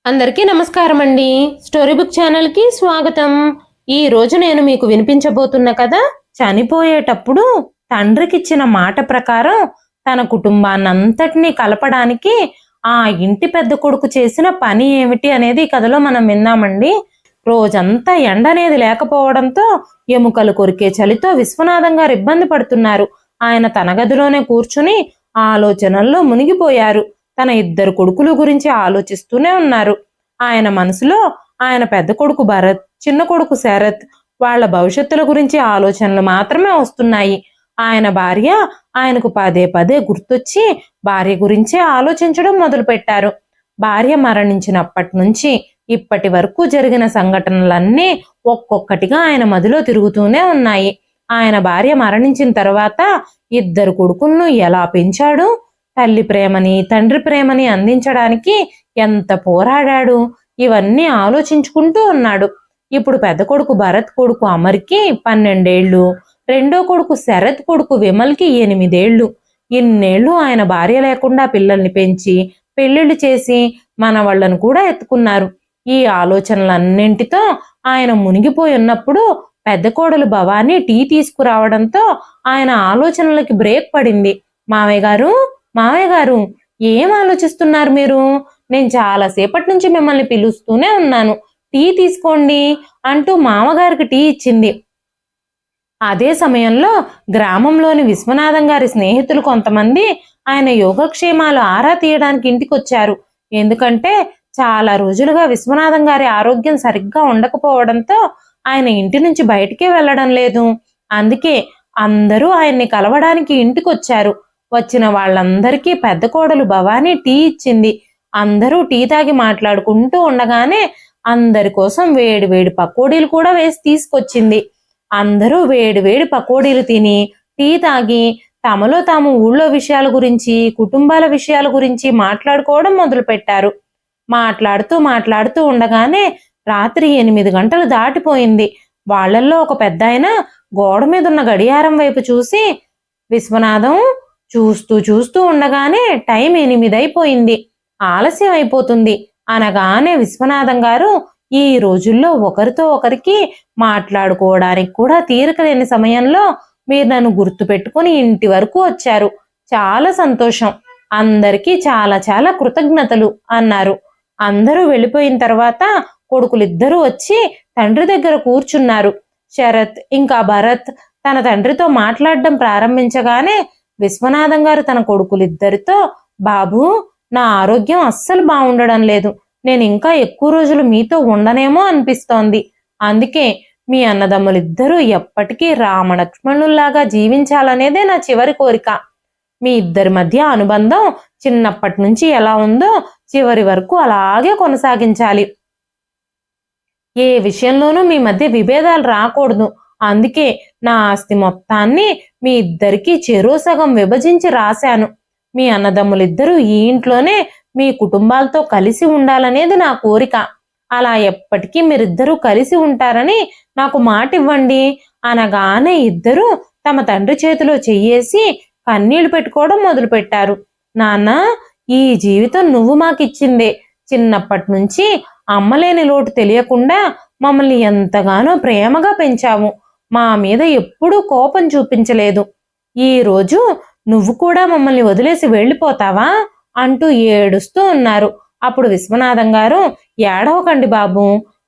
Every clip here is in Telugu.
అందరికీ నమస్కారం అండి. స్టోరీ బుక్ ఛానల్కి స్వాగతం. ఈ రోజు నేను మీకు వినిపించబోతున్న కథ చనిపోయేటప్పుడు తండ్రికిచ్చిన మాట ప్రకారం తన కుటుంబాన్నంతటినీ కలపడానికి ఆ ఇంటి పెద్ద కొడుకు చేసిన పని ఏమిటి అనేది ఈ కథలో మనం విన్నామండి. రోజంతా ఎండ అనేది లేకపోవడంతో ఎముకలు కొరికే చలితో విశ్వనాథం గారు ఇబ్బంది పడుతున్నారు. ఆయన తన గదిలోనే కూర్చుని ఆలోచనల్లో మునిగిపోయారు. తన ఇద్దరు కొడుకుల గురించి ఆలోచిస్తూనే ఉన్నారు. ఆయన మనసులో ఆయన పెద్ద కొడుకు భరత్, చిన్న కొడుకు శరత్ వాళ్ళ భవిష్యత్తుల గురించి ఆలోచనలు మాత్రమే వస్తున్నాయి. ఆయన భార్య ఆయనకు పదే పదే గుర్తొచ్చి భార్య గురించే ఆలోచించడం మొదలుపెట్టారు. భార్య మరణించినప్పటి నుంచి ఇప్పటి వరకు జరిగిన సంఘటనలన్నీ ఒక్కొక్కటిగా ఆయన మదిలో తిరుగుతూనే ఉన్నాయి. ఆయన భార్య మరణించిన తర్వాత ఇద్దరు కొడుకులను ఎలా పెంచాడు, తల్లి ప్రేమని తండ్రి ప్రేమని అందించడానికి ఎంత పోరాడాడు, ఇవన్నీ ఆలోచించుకుంటూ ఉన్నాడు. ఇప్పుడు పెద్ద కొడుకు భరత్ కొడుకు అమర్కి 12 ఏళ్ళు, రెండో కొడుకు శరత్ కొడుకు విమల్కి 8 ఏళ్ళు. ఇన్నేళ్లు ఆయన భార్య లేకుండా పిల్లల్ని పెంచి పెళ్లిళ్ళు చేసి మనవాళ్లను కూడా ఎత్తుకున్నారు. ఈ ఆలోచనలన్నింటితో ఆయన మునిగిపోయి ఉన్నప్పుడు పెద్ద కోడలు భవానీ టీ తీసుకురావడంతో ఆయన ఆలోచనలకి బ్రేక్ పడింది. మావయ్య గారు ఏం ఆలోచిస్తున్నారు మీరు? నేను చాలాసేపటి నుంచి మిమ్మల్ని పిలుస్తూనే ఉన్నాను, టీ తీసుకోండి అంటూ మామగారికి టీ ఇచ్చింది. అదే సమయంలో గ్రామంలోని విశ్వనాథం గారి స్నేహితులు కొంతమంది ఆయన యోగక్షేమాలు ఆరా తీయడానికి ఇంటికొచ్చారు. ఎందుకంటే చాలా రోజులుగా విశ్వనాథం గారి ఆరోగ్యం సరిగ్గా ఉండకపోవడంతో ఆయన ఇంటి నుంచి బయటికే వెళ్ళడం లేదు. అందుకే అందరూ ఆయన్ని కలవడానికి ఇంటికొచ్చారు. వచ్చిన వాళ్ళందరికీ పెద్ద కోడలు భవానీ టీ ఇచ్చింది. అందరూ టీ తాగి మాట్లాడుకుంటూ ఉండగానే అందరి కోసం వేడి వేడి పకోడీలు కూడా వేసి తీసుకొచ్చింది. అందరూ వేడి వేడి పకోడీలు తిని టీ తాగి తమలో తాము ఊళ్ళో విషయాల గురించి కుటుంబాల విషయాల గురించి మాట్లాడుకోవడం మొదలుపెట్టారు. మాట్లాడుతూ ఉండగానే రాత్రి 8 గంటలు దాటిపోయింది. వాళ్లల్లో ఒక పెద్దాయన గోడ మీద ఉన్న గడియారం వైపు చూసి, విశ్వనాథం, చూస్తూ ఉండగానే టైం 8 అయిపోయింది, ఆలస్యం అయిపోతుంది అనగానే విశ్వనాథం గారు ఈ రోజుల్లో ఒకరితో ఒకరికి మాట్లాడుకోవడానికి కూడా తీరిక లేని సమయంలో మీరు నన్ను గుర్తు పెట్టుకుని ఇంటి వరకు వచ్చారు, చాలా సంతోషం, అందరికీ చాలా చాలా కృతజ్ఞతలు అన్నారు. అందరూ వెళ్ళిపోయిన తర్వాత కొడుకులిద్దరూ వచ్చి తండ్రి దగ్గర కూర్చున్నారు. శరత్ ఇంకా భరత్ తన తండ్రితో మాట్లాడడం ప్రారంభించగానే విశ్వనాథం గారు తన కొడుకులిద్దరితో, బాబు, నా ఆరోగ్యం అస్సలు బాగుండడం లేదు, నేను ఇంకా ఎక్కువ రోజులు మీతో ఉండనేమో అనిపిస్తోంది. అందుకే మీ అన్నదమ్ములిద్దరూ ఎప్పటికీ రామలక్ష్మణుల్లాగా జీవించాలనేదే నా చివరి కోరిక. మీ ఇద్దరి మధ్య అనుబంధం చిన్నప్పటి నుంచి ఎలా ఉందో చివరి వరకు అలాగే కొనసాగించాలి. ఏ విషయంలోనూ మీ మధ్య విభేదాలు రాకూడదు. అందుకే నా ఆస్తి మొత్తాన్ని మీ ఇద్దరికి చెరో సగం విభజించి రాశాను. మీ అన్నదమ్ములిద్దరూ ఈ ఇంట్లోనే మీ కుటుంబాలతో కలిసి ఉండాలనేది నా కోరిక. అలా ఎప్పటికీ మీరిద్దరూ కలిసి ఉంటారని నాకు మాట ఇవ్వండి అనగానే ఇద్దరూ తమ తండ్రి చేతిలో చెయ్యేసి కన్నీళ్లు పెట్టుకోవడం మొదలుపెట్టారు. నాన్న, ఈ జీవితం నువ్వు మాకిచ్చిందే. చిన్నప్పటి నుంచి అమ్మలేని లోటు తెలియకుండా మమ్మల్ని ఎంతగానో ప్రేమగా పెంచావు. మా మీద ఎప్పుడూ కోపం చూపించలేదు. ఈ రోజు నువ్వు కూడా మమ్మల్ని వదిలేసి వెళ్ళిపోతావా అంటూ ఏడుస్తూ ఉన్నారు. అప్పుడు విశ్వనాథం గారు, ఏడవకండి బాబు,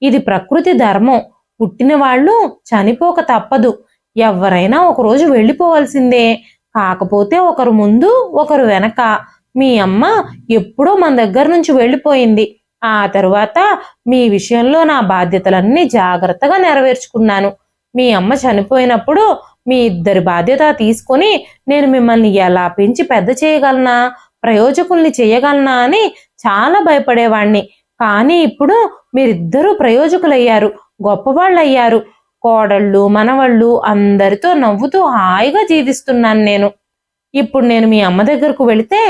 ఇది ప్రకృతి ధర్మం, పుట్టిన వాళ్ళు చనిపోక తప్పదు, ఎవరైనా ఒకరోజు వెళ్ళిపోవాల్సిందే. కాకపోతే ఒకరు ముందు ఒకరు వెనక. మీ అమ్మ ఎప్పుడో మన దగ్గర నుంచి వెళ్ళిపోయింది. ఆ తరువాత మీ విషయంలో నా బాధ్యతలన్నీ జాగ్రత్తగా నెరవేర్చుకున్నాను. మీ అమ్మ చనిపోయినప్పుడు మీ ఇద్దరి బాధ్యత తీసుకొని నేను మిమ్మల్ని ఎలా పెంచి పెద్ద చేయగలనా, ప్రయోజకుల్ని చేయగలనా అని చాలా భయపడేవాణ్ణి. కానీ ఇప్పుడు మీరిద్దరూ ప్రయోజకులయ్యారు, గొప్పవాళ్ళయ్యారు. కోడళ్ళు మనవళ్ళు అందరితో నవ్వుతూ హాయిగా జీవిస్తున్నాను నేను. ఇప్పుడు నేను మీ అమ్మ దగ్గరకు వెళితే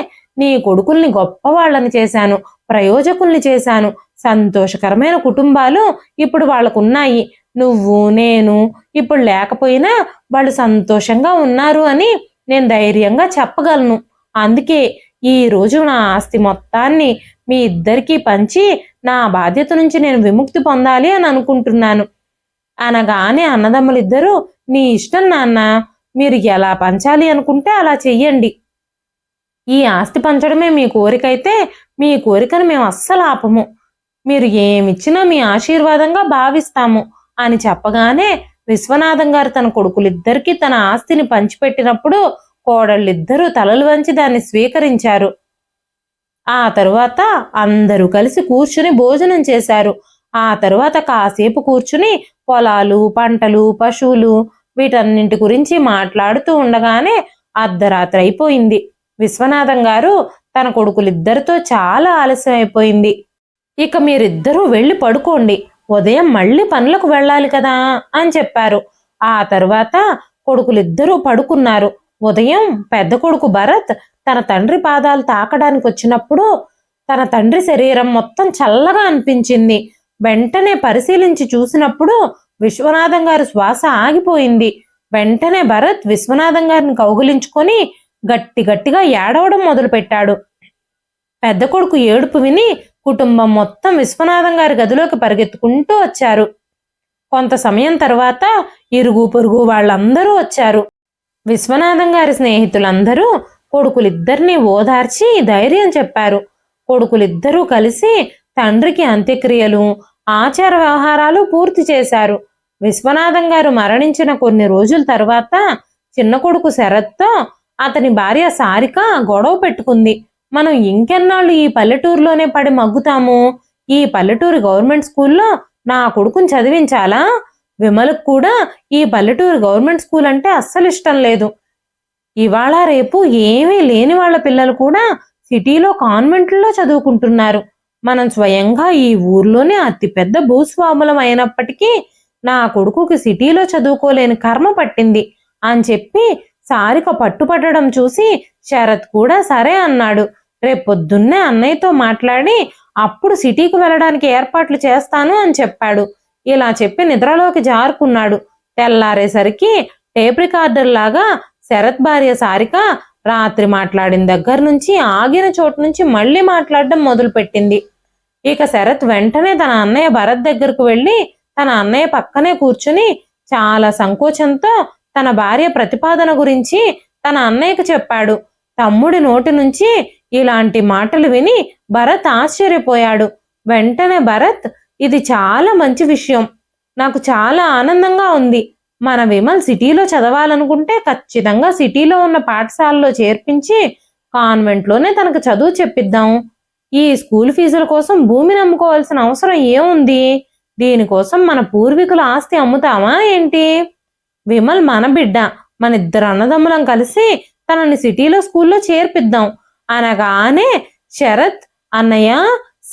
నీ కొడుకుల్ని గొప్పవాళ్ళని చేశాను, ప్రయోజకుల్ని చేశాను, సంతోషకరమైన కుటుంబాలు ఇప్పుడు వాళ్ళకున్నాయి. నువ్వు నేను ఇప్పుడు లేకపోయినా వాళ్ళు సంతోషంగా ఉన్నారు అని నేను ధైర్యంగా చెప్పగలను. అందుకే ఈ రోజు నా ఆస్తి మొత్తాన్ని మీ ఇద్దరికీ పంచి నా బాధ్యత నుంచి నేను విముక్తి పొందాలి అని అనుకుంటున్నాను. అనగానే అన్నదమ్ములిద్దరూ, నీ ఇష్టం నాన్న, మీరు ఎలా పంచాలి అనుకుంటే అలా చెయ్యండి. ఈ ఆస్తి పంచడమే మీ కోరికైతే మీ కోరికను మేము అస్సలు ఆపము. మీరు ఏమిచ్చినా మీ ఆశీర్వాదంగా భావిస్తాము అని చెప్పగానే విశ్వనాథం గారు తన కొడుకులిద్దరికీ తన ఆస్తిని పంచిపెట్టినప్పుడు కోడళ్ళిద్దరూ తలలు వంచి దాన్ని స్వీకరించారు. ఆ తరువాత అందరూ కలిసి కూర్చుని భోజనం చేశారు. ఆ తరువాత కాసేపు కూర్చుని పొలాలు, పంటలు, పశువులు వీటన్నింటి గురించి మాట్లాడుతూ ఉండగానే అర్ధరాత్రి అయిపోయింది. విశ్వనాథం గారు తన కొడుకులిద్దరితో చాలా ఆలస్యం అయిపోయింది, ఇక మీరిద్దరూ వెళ్ళి పడుకోండి, ఉదయం మళ్ళీ పనులకు వెళ్ళాలి కదా అని చెప్పారు. ఆ తరువాత కొడుకులిద్దరూ పడుకున్నారు. ఉదయం పెద్ద కొడుకు భరత్ తన తండ్రి పాదాలు తాకడానికి వచ్చినప్పుడు తన తండ్రి శరీరం మొత్తం చల్లగా అనిపించింది. వెంటనే పరిశీలించి చూసినప్పుడు విశ్వనాథం గారి శ్వాస ఆగిపోయింది. వెంటనే భరత్ విశ్వనాథం గారిని కౌగిలించుకొని గట్టి గట్టిగా ఏడవడం మొదలుపెట్టాడు. పెద్ద కొడుకు ఏడుపు విని కుటుంబం మొత్తం విశ్వనాథం గారి గదిలోకి పరిగెత్తుకుంటూ వచ్చారు. కొంత సమయం తర్వాత ఇరుగు పొరుగు వాళ్ళందరూ వచ్చారు. విశ్వనాథం గారి స్నేహితులందరూ కొడుకులిద్దరినీ ఓదార్చి ధైర్యం చెప్పారు. కొడుకులిద్దరూ కలిసి తండ్రికి అంత్యక్రియలు, ఆచార వ్యవహారాలు పూర్తి చేశారు. విశ్వనాథం గారు మరణించిన కొన్ని రోజుల తర్వాత చిన్న కొడుకు శరత్తో అతని భార్య సారిక గొడవ పెట్టుకుంది. మనం ఇంకెన్నాళ్ళు ఈ పల్లెటూరులోనే పడి మగ్గుతాము? ఈ పల్లెటూరు గవర్నమెంట్ స్కూల్లో నా కొడుకుని చదివించాలా? విమలకు కూడా ఈ పల్లెటూరు గవర్నమెంట్ స్కూల్ అంటే అస్సలు ఇష్టం లేదు. ఇవాళ రేపు ఏమీ లేని వాళ్ళ పిల్లలు కూడా సిటీలో కాన్వెంట్లో చదువుకుంటున్నారు. మనం స్వయంగా ఈ ఊర్లోనే అతిపెద్ద భూస్వాములం అయినప్పటికీ నా కొడుకుకి సిటీలో చదువుకోలేని కర్మ పట్టింది అని చెప్పి సారిక పట్టుపట్టడం చూసి శరత్ కూడా సరే అన్నాడు. రేపొద్దున్నే అన్నయ్యతో మాట్లాడి అప్పుడు సిటీకి వెళ్ళడానికి ఏర్పాట్లు చేస్తాను అని చెప్పాడు. ఇలా చెప్పి నిద్రలోకి జారుకున్నాడు. తెల్లారేసరికి టేప్ రికార్డర్ లాగా శరత్ భార్య సారిక రాత్రి మాట్లాడిన దగ్గర నుంచి ఆగిన చోటు నుంచి మళ్ళీ మాట్లాడడం మొదలుపెట్టింది. ఇక శరత్ వెంటనే తన అన్నయ్య భరత్ దగ్గరకు వెళ్ళి తన అన్నయ్య పక్కనే కూర్చుని చాలా సంకోచంతో తన భార్య ప్రతిపాదన గురించి తన అన్నయ్యకు చెప్పాడు. తమ్ముడి నోటి నుంచి ఇలాంటి మాటలు విని భరత్ ఆశ్చర్యపోయాడు. వెంటనే భరత్, ఇది చాలా మంచి విషయం, నాకు చాలా ఆనందంగా ఉంది. మన విమల్ సిటీలో చదవాలనుకుంటే ఖచ్చితంగా సిటీలో ఉన్న పాఠశాలలో చేర్పించి కాన్వెంట్లోనే తనకు చదువు చెప్పిద్దాం. ఈ స్కూల్ ఫీజుల కోసం భూమిని అమ్ముకోవాల్సిన అవసరం ఏముంది? దీనికోసం మన పూర్వీకుల ఆస్తి అమ్ముతామా ఏంటి? విమల్ మన బిడ్డ, మన ఇద్దరు అన్నదమ్ములం కలిసి తనని సిటీలో స్కూల్లో చేర్పిద్దాం అనగానే శరత్, అన్నయ్య,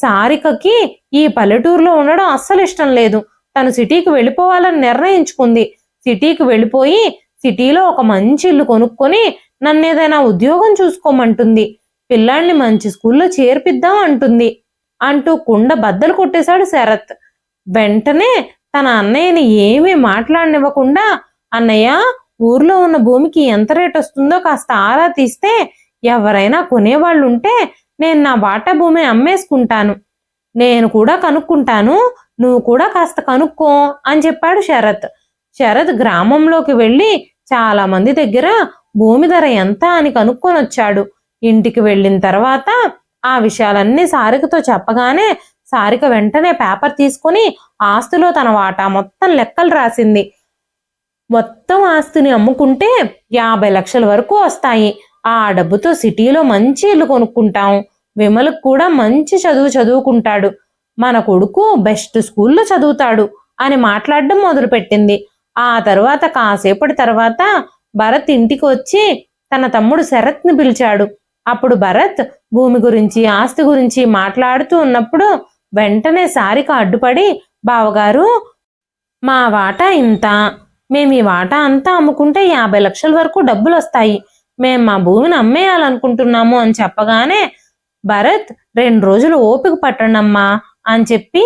సారికకి ఈ పల్లెటూరులో ఉండడం అస్సలు ఇష్టం లేదు. తను సిటీకి వెళ్ళిపోవాలని నిర్ణయించుకుంది. సిటీకి వెళ్ళిపోయి సిటీలో ఒక మంచి ఇల్లు కొనుక్కొని నన్ను ఏదైనా ఉద్యోగం చూసుకోమంటుంది. పిల్లాన్ని మంచి స్కూల్లో చేర్పిద్దాం అంటుంది అంటూ కుండ బద్దలు కొట్టేశాడు శరత్. వెంటనే తన అన్నయ్యని ఏమీ మాట్లాడనివ్వకుండా, అన్నయ్య, ఊర్లో ఉన్న భూమికి ఎంత రేట్ వస్తుందో కాస్త ఆరా తీస్తే ఎవరైనా కొనేవాళ్ళు ఉంటే నేను నా వాటా భూమిని అమ్మేసుకుంటాను. నేను కూడా కనుక్కుంటాను, నువ్వు కూడా కాస్త కనుక్కో అని చెప్పాడు శరత్. శరత్ గ్రామంలోకి వెళ్ళి చాలా మంది దగ్గర భూమి ధర ఎంత అని కనుక్కొని వచ్చాడు. ఇంటికి వెళ్ళిన తర్వాత ఆ విషయాలన్నీ సారికతో చెప్పగానే సారిక వెంటనే పేపర్ తీసుకుని ఆస్తిలో తన వాటా మొత్తం లెక్కలు రాసింది. మొత్తం ఆస్తిని అమ్ముకుంటే 50 లక్షల వరకు వస్తాయి. ఆ డబ్బుతో సిటీలో మంచి ఇల్లు కొనుక్కుంటాం. విమలకు కూడా మంచి చదువు చదువుకుంటాడు. మన కొడుకు బెస్ట్ స్కూల్లో చదువుతాడు అని మాట్లాడడం మొదలుపెట్టింది. ఆ తరువాత కాసేపటి తర్వాత భరత్ ఇంటికి వచ్చి తన తమ్ముడు శరత్ని పిలిచాడు. అప్పుడు భరత్ భూమి గురించి, ఆస్తి గురించి మాట్లాడుతూ ఉన్నప్పుడు వెంటనే సారిక అడ్డుపడి, బావగారు, మా వాటా ఇంత, మేము ఈ వాటా అంతా అమ్ముకుంటే 50 లక్షల వరకు డబ్బులు వస్తాయి. మేము మా భూమిని అమ్మేయాలనుకుంటున్నాము అని చెప్పగానే భరత్, 2 రోజులు ఓపిక పట్టండమ్మా అని చెప్పి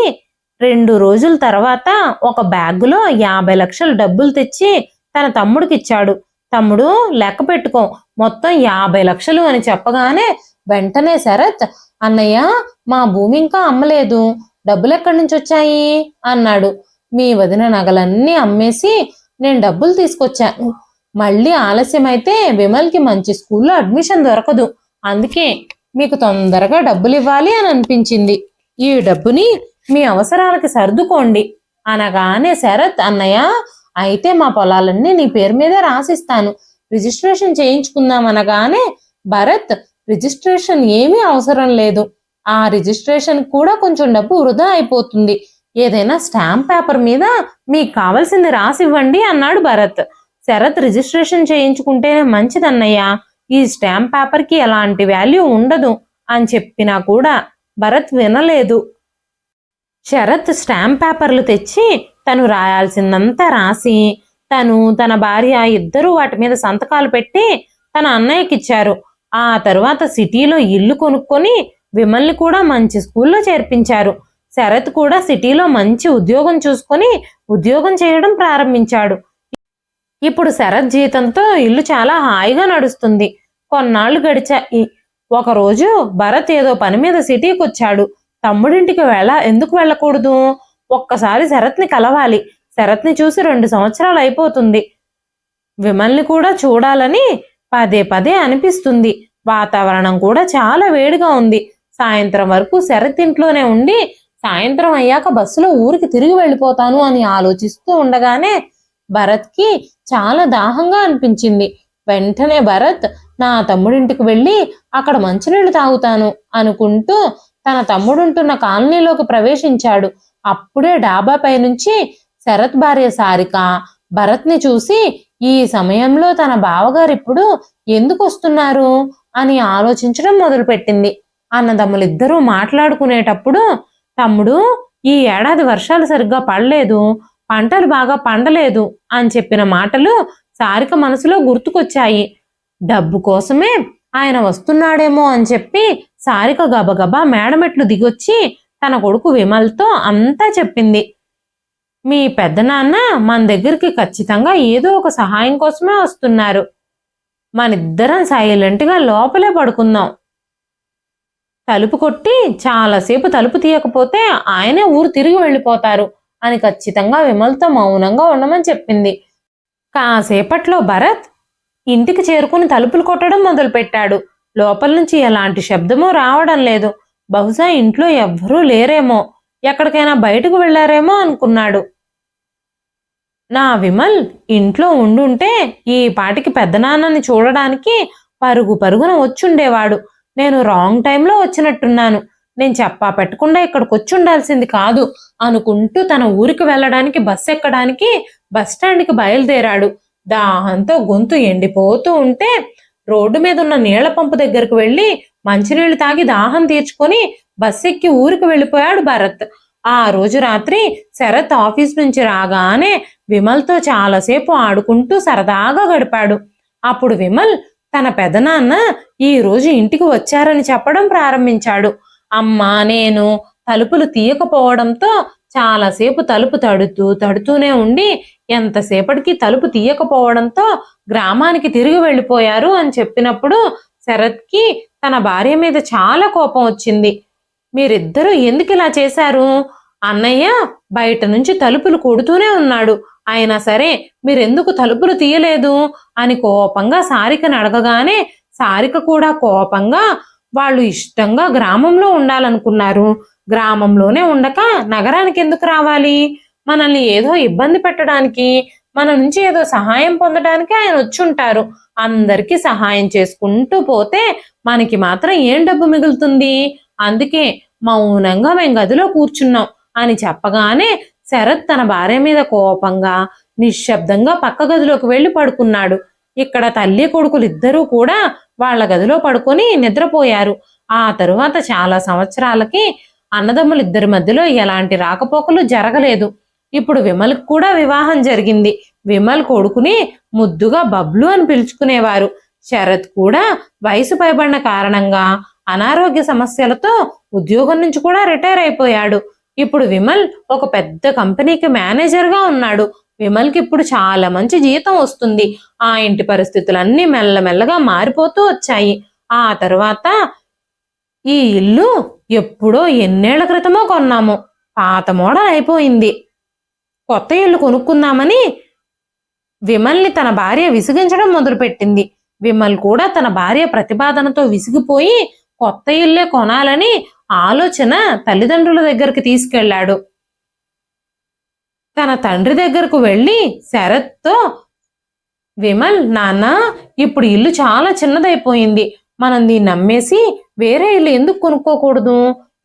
2 రోజుల తర్వాత ఒక బ్యాగులో 50 లక్షల డబ్బులు తెచ్చి తన తమ్ముడికి ఇచ్చాడు. తమ్ముడు, లెక్క పెట్టుకో, మొత్తం 50 లక్షలు అని చెప్పగానే వెంటనే శరత్, అన్నయ్య మా భూమి ఇంకా అమ్మలేదు, డబ్బులు ఎక్కడి నుంచి వచ్చాయి అన్నాడు. మీ వదిన నగలన్నీ అమ్మేసి నేను డబ్బులు తీసుకొచ్చాను. మళ్ళీ ఆలస్యమైతే విమల్కి మంచి స్కూల్లో అడ్మిషన్ దొరకదు. అందుకే మీకు తొందరగా డబ్బులు ఇవ్వాలి అని అనిపించింది. ఈ డబ్బుని మీ అవసరాలకి సర్దుకోండి అనగానే శరత్, అన్నయ్య అయితే మా పొలాలన్నీ నీ పేరు మీదే రాసిస్తాను, రిజిస్ట్రేషన్ చేయించుకుందాం అనగానే భరత్, రిజిస్ట్రేషన్ ఏమీ అవసరం లేదు, ఆ రిజిస్ట్రేషన్ కూడా కొంచెం డబ్బు వృధా అయిపోతుంది, ఏదైనా స్టాంప్ పేపర్ మీద మీకు కావాల్సింది రాసివ్వండి అన్నాడు భరత్. శరత్, రిజిస్ట్రేషన్ చేయించుకుంటేనే మంచిదన్నయ్య, ఈ స్టాంప్ పేపర్కి ఎలాంటి వాల్యూ ఉండదు అని చెప్పినా కూడా భరత్ వినలేదు. శరత్ స్టాంప్ పేపర్లు తెచ్చి తను రాయాల్సిందంతా రాసి తన భార్య ఇద్దరూ వాటి మీద సంతకాలు పెట్టి తన అన్నయ్యకిచ్చారు. ఆ తరువాత సిటీలో ఇల్లు కొనుక్కొని విమల్ని కూడా మంచి స్కూల్లో చేర్పించారు. శరత్ కూడా సిటీలో మంచి ఉద్యోగం చూసుకొని ఉద్యోగం చేయడం ప్రారంభించాడు. ఇప్పుడు శరత్ జీతంతో ఇల్లు చాలా హాయిగా నడుస్తుంది. కొన్నాళ్లు గడిచాయి. ఒకరోజు భరత్ ఏదో పని మీద సిటీకి వచ్చాడు. తమ్ముడింటికి ఎందుకు వెళ్ళకూడదు? ఒక్కసారి శరత్ని కలవాలి. శరత్ని చూసి 2 సంవత్సరాలు అయిపోతుంది. విమల్ని కూడా చూడాలని పదే పదే అనిపిస్తుంది. వాతావరణం కూడా చాలా వేడిగా ఉంది. సాయంత్రం వరకు శరత్ ఇంట్లోనే ఉండి సాయంత్రం అయ్యాక బస్సులో ఊరికి తిరిగి వెళ్ళిపోతాను అని ఆలోచిస్తూ ఉండగానే భరత్కి చాలా దాహంగా అనిపించింది. వెంటనే భరత్, నా తమ్ముడింటికి వెళ్ళి అక్కడ మంచినీళ్లు తాగుతాను అనుకుంటూ తన తమ్ముడుంటున్న కాలనీలోకి ప్రవేశించాడు. అప్పుడే డాబాపై నుంచి శరత్ భార్య సారిక భరత్ని చూసి, ఈ సమయంలో తన బావగారు ఇప్పుడు ఎందుకు వస్తున్నారు అని ఆలోచించడం మొదలుపెట్టింది. అన్నదమ్ములిద్దరూ మాట్లాడుకునేటప్పుడు, తమ్ముడు, ఈ ఏడాది వర్షాలు సరిగ్గా పడలేదు, పంటలు బాగా పండలేదు అని చెప్పిన మాటలు సారిక మనసులో గుర్తుకొచ్చాయి. డబ్బు కోసమే ఆయన వస్తున్నాడేమో అని చెప్పి సారిక గబగబా మేడమెట్లు దిగొచ్చి తన కొడుకు విమల్తో అంతా చెప్పింది. మీ పెద్దనాన్న మన దగ్గరికి ఖచ్చితంగా ఏదో ఒక సహాయం కోసమే వస్తున్నారు, మనిద్దరం సైలెంట్గా లోపలే పడుకుందాం, తలుపు కొట్టి చాలాసేపు తలుపు తీయకపోతే ఆయనే ఊరు తిరిగి వెళ్ళిపోతారు అని ఖచ్చితంగా విమల్తో మౌనంగా ఉండమని చెప్పింది. కాసేపట్లో భరత్ ఇంటికి చేరుకుని తలుపులు కొట్టడం మొదలుపెట్టాడు. లోపల నుంచి ఎలాంటి శబ్దమూ రావడం లేదు. బహుశా ఇంట్లో ఎవ్వరూ లేరేమో, ఎక్కడికైనా బయటకు వెళ్లారేమో అనుకున్నాడు. నా విమల్ ఇంట్లో ఉండుంటే ఈ పాటికి పెద్దనాన్నని చూడడానికి పరుగు పరుగున వచ్చుండేవాడు. నేను రాంగ్ టైంలో వచ్చినట్టున్నాను, నేను చెప్పా పెట్టకుండా ఇక్కడికి వచ్చి ఉండాల్సింది కాదు అనుకుంటూ తన ఊరికి వెళ్ళడానికి బస్సు ఎక్కడానికి బస్టాండ్కి బయలుదేరాడు. దాహంతో గొంతు ఎండిపోతూ ఉంటే రోడ్డు మీద ఉన్న నీళ్ల పంపు దగ్గరకు వెళ్ళి మంచినీళ్లు తాగి దాహం తీర్చుకొని బస్సు ఎక్కి ఊరికి వెళ్ళిపోయాడు భరత్. ఆ రోజు రాత్రి శరత్ ఆఫీస్ నుంచి రాగానే విమల్తో చాలాసేపు ఆడుకుంటూ సరదాగా గడిపాడు. అప్పుడు విమల్ తన పెదనాన్న ఈ రోజు ఇంటికి వచ్చారని చెప్పడం ప్రారంభించాడు. అమ్మా, నేను తలుపులు తీయకపోవడంతో చాలాసేపు తలుపు తడుతూనే ఉండి ఎంతసేపటికి తలుపు తీయకపోవడంతో గ్రామానికి తిరిగి వెళ్ళిపోయారు అని చెప్పినప్పుడు శరత్కి తన భార్య మీద చాలా కోపం వచ్చింది. మీరిద్దరూ ఎందుకు ఇలా చేశారు? అన్నయ్య బయట నుంచి తలుపులు కొడుతూనే ఉన్నాడు, అయినా సరే మీరెందుకు తలుపులు తీయలేదు అని కోపంగా సారికని అడగగానే సారిక కూడా కోపంగా, వాళ్ళు ఇష్టంగా గ్రామంలో ఉండాలనుకున్నారు, గ్రామంలోనే ఉండక నగరానికి ఎందుకు రావాలి? మనల్ని ఏదో ఇబ్బంది పెట్టడానికి, మన నుంచి ఏదో సహాయం పొందడానికి ఆయన వచ్చుంటారు. అందరికీ సహాయం చేసుకుంటూ పోతే మనకి మాత్రం ఏం డబ్బు మిగులుతుంది? అందుకే మౌనంగా మేము గదిలో కూర్చున్నాం అని చెప్పగానే శరత్ తన భార్య మీద కోపంగా నిశ్శబ్దంగా పక్క గదిలోకి వెళ్ళి పడుకున్నాడు. ఇక్కడ తల్లి కొడుకులు ఇద్దరూ కూడా వాళ్ళ గదిలో పడుకొని నిద్రపోయారు. ఆ తరువాత చాలా సంవత్సరాలకి అన్నదమ్ములిద్దరి మధ్యలో ఎలాంటి రాకపోకలు జరగలేదు. ఇప్పుడు విమల్కి కూడా వివాహం జరిగింది. విమల్ కొడుకుని ముద్దుగా బబ్లు అని పిలుచుకునేవారు. శరత్ కూడా వయసు పైబడిన కారణంగా అనారోగ్య సమస్యలతో ఉద్యోగం నుంచి కూడా రిటైర్ అయిపోయాడు. ఇప్పుడు విమల్ ఒక పెద్ద కంపెనీకి మేనేజర్గా ఉన్నాడు. విమల్కి ఇప్పుడు చాలా మంచి జీతం వస్తుంది. ఆ ఇంటి పరిస్థితులన్నీ మెల్లమెల్లగా మారిపోతూ వచ్చాయి. ఆ తర్వాత ఈ ఇల్లు ఎప్పుడో ఎన్నేళ్ల క్రితమో కొన్నాము. పాత మోడల్ అయిపోయింది. కొత్త ఇల్లు కొనుక్కుందామని విమల్ని తన భార్య విసిగించడం మొదలుపెట్టింది. విమల్ కూడా తన భార్య ప్రతిపాదనతో విసిగిపోయి కొత్త ఇల్లే కొనాలని ఆలోచన తల్లిదండ్రుల దగ్గరికి తీసుకెళ్లాడు. తన తండ్రి దగ్గరకు వెళ్ళి శరత్తో, విమల్, నాన్న, ఇప్పుడు ఇల్లు చాలా చిన్నదైపోయింది. మనం దీన్ని అమ్మేసి వేరే ఇల్లు ఎందుకు కొనుక్కోకూడదు?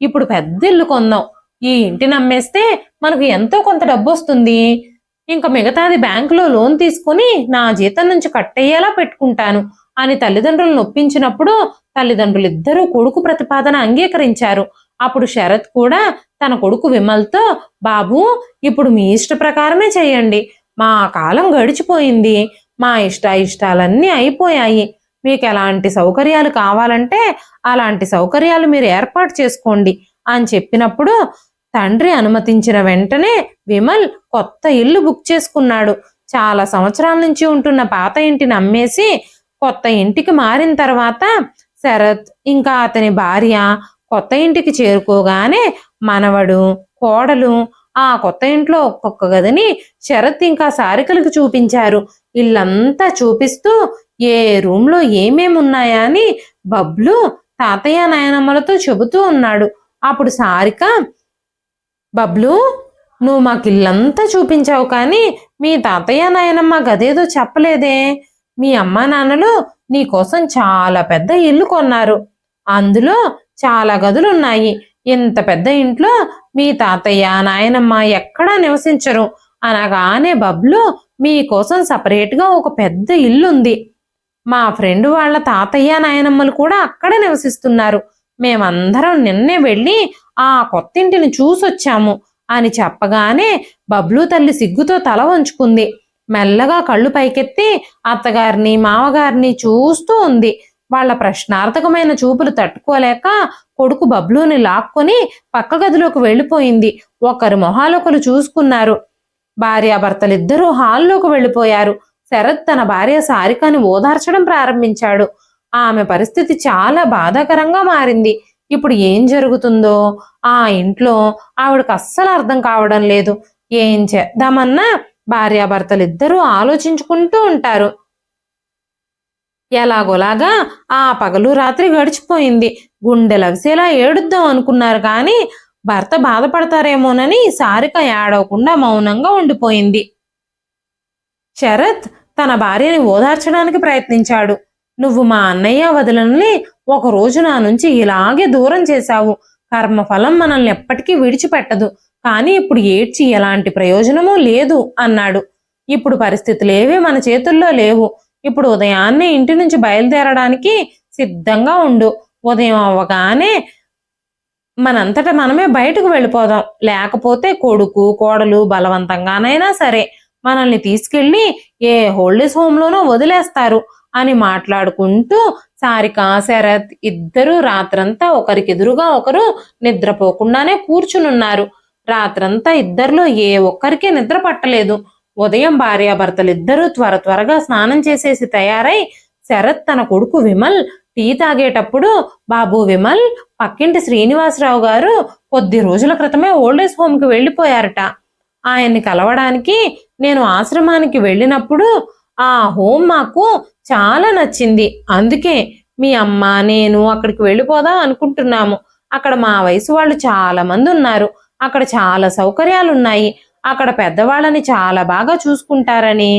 ఇప్పుడు పెద్ద ఇల్లు కొందాం. ఈ ఇంటిని అమ్మేస్తే మనకు ఎంతో కొంత డబ్బు వస్తుంది. ఇంకా మిగతాది బ్యాంకులో లోన్ తీసుకుని నా జీతం నుంచి కట్టయ్యేలా పెట్టుకుంటాను అని తల్లిదండ్రులను ఒప్పించినప్పుడు తల్లిదండ్రులిద్దరూ కొడుకు ప్రతిపాదన అంగీకరించారు. అప్పుడు శరత్ కూడా తన కొడుకు విమల్తో, బాబు, ఇప్పుడు మీ ఇష్ట ప్రకారమే చేయండి. మా కాలం గడిచిపోయింది. మా ఇష్టాలన్నీ అయిపోయాయి. మీకు ఎలాంటి సౌకర్యాలు కావాలంటే అలాంటి సౌకర్యాలు మీరు ఏర్పాటు చేసుకోండి అని చెప్పినప్పుడు తండ్రి అనుమతించిన వెంటనే విమల్ కొత్త ఇల్లు బుక్ చేసుకున్నాడు. చాలా సంవత్సరాల నుంచి ఉంటున్న పాత ఇంటిని అమ్మేసి కొత్త ఇంటికి మారిన తర్వాత శరత్ ఇంకా అతని భార్య కొత్త ఇంటికి చేరుకోగానే మనవడు, కోడలు ఆ కొత్త ఇంట్లో ఒక్కొక్క గదిని శరత్ ఇంకా సారికలకు చూపించారు. ఇల్లంతా చూపిస్తూ ఏ రూమ్లో ఏమేమి ఉన్నాయా అని బబ్లు తాతయ్య నాయనమ్మలతో చెబుతూ ఉన్నాడు. అప్పుడు సారిక, బబ్లు, నువ్వు మాకు ఇల్లంతా చూపించావు, కానీ మీ తాతయ్య నాయనమ్మ గదేదో చెప్పలేదే. మీ అమ్మా నాన్నలు నీకోసం చాలా పెద్ద ఇల్లు కొన్నారు. అందులో చాలా గదులున్నాయి. ఇంత పెద్ద ఇంట్లో మీ తాతయ్య నాయనమ్మ ఎక్కడా నివసించరు అనగానే బబ్లు, మీకోసం సపరేట్గా ఒక పెద్ద ఇల్లుంది. మా ఫ్రెండ్ వాళ్ళ తాతయ్య నాయనమ్మలు కూడా అక్కడ నివసిస్తున్నారు. మేమందరం నిన్నే వెళ్ళి ఆ కొత్తింటిని చూసొచ్చాము అని చెప్పగానే బబ్లు తల్లి సిగ్గుతో తల వంచుకుంది. మెల్లగా కళ్ళు పైకెత్తి అత్తగారిని మామగారిని చూస్తూ ఉంది. వాళ్ళ ప్రశ్నార్థకమైన చూపులు తట్టుకోలేక కొడుకు బబ్లుని లాక్కొని పక్క గదిలోకి వెళ్ళిపోయింది. ఒకరి మొహాలొకరు చూసుకున్నారు. భార్యాభర్తలిద్దరూ హాల్లోకి వెళ్ళిపోయారు. శరత్ తన భార్య సారికని ఓదార్చడం ప్రారంభించాడు. ఆమె పరిస్థితి చాలా బాధాకరంగా మారింది. ఇప్పుడు ఏం జరుగుతుందో ఆ ఇంట్లో ఆవిడకు అస్సలు అర్థం కావడం లేదు. ఏం చేద్దామన్నా భార్యాభర్తలిద్దరూ ఆలోచించుకుంటూ ఉంటారు. ఎలాగోలాగా ఆ పగలు రాత్రి గడిచిపోయింది. గుండెలవిసేలా ఏడుద్దాం అనుకున్నారు, కానీ భర్త బాధపడతారేమోనని సారిక ఏడవకుండా మౌనంగా ఉండిపోయింది. శరత్ తన భార్యని ఓదార్చడానికి ప్రయత్నించాడు. నువ్వు మా అన్నయ్య వదిలని ఒకరోజు నా నుంచి ఇలాగే దూరం చేశావు. కర్మఫలం మనల్ని ఎప్పటికీ విడిచిపెట్టదు. కానీ ఇప్పుడు ఏడ్చి ఎలాంటి ప్రయోజనమూ లేదు అన్నాడు. ఇప్పుడు పరిస్థితులేవీ మన చేతుల్లో లేవు. ఇప్పుడు ఉదయాన్నే ఇంటి నుంచి బయలుదేరడానికి సిద్ధంగా ఉండు. ఉదయం అవ్వగానే మనంతట మనమే బయటకు వెళ్ళిపోదాం. లేకపోతే కొడుకు కోడలు బలవంతంగానైనా సరే మనల్ని తీసుకెళ్లి ఏ హోల్డేజ్ హోమ్లోనో వదిలేస్తారు అని మాట్లాడుకుంటూ సారిక, శరత్ ఇద్దరూ రాత్రంతా ఒకరికెదురుగా ఒకరు నిద్రపోకుండానే కూర్చునున్నారు. రాత్రంతా ఇద్దరిలో ఏ ఒక్కరికి నిద్ర పట్టలేదు. ఉదయం భార్యాభర్తలిద్దరూ త్వరగా స్నానం చేసేసి తయారై శరత్ తన కొడుకు విమల్ టీ తాగేటప్పుడు, బాబు విమల్, పక్కింటి శ్రీనివాసరావు గారు కొద్ది రోజుల క్రితమే ఓల్డేజ్ హోమ్కి వెళ్ళిపోయారట. ఆయన్ని కలవడానికి నేను ఆశ్రమానికి వెళ్ళినప్పుడు ఆ హోమ్ మాకు చాలా నచ్చింది. అందుకే మీ అమ్మ నేను అక్కడికి వెళ్ళిపోదాం అనుకుంటున్నాము. అక్కడ మా వయసు వాళ్ళు చాలా మంది ఉన్నారు. అక్కడ చాలా సౌకర్యాలున్నాయి. అక్కడ పెద్దవాళ్ళని చాలా బాగా చూసుకుంటారని,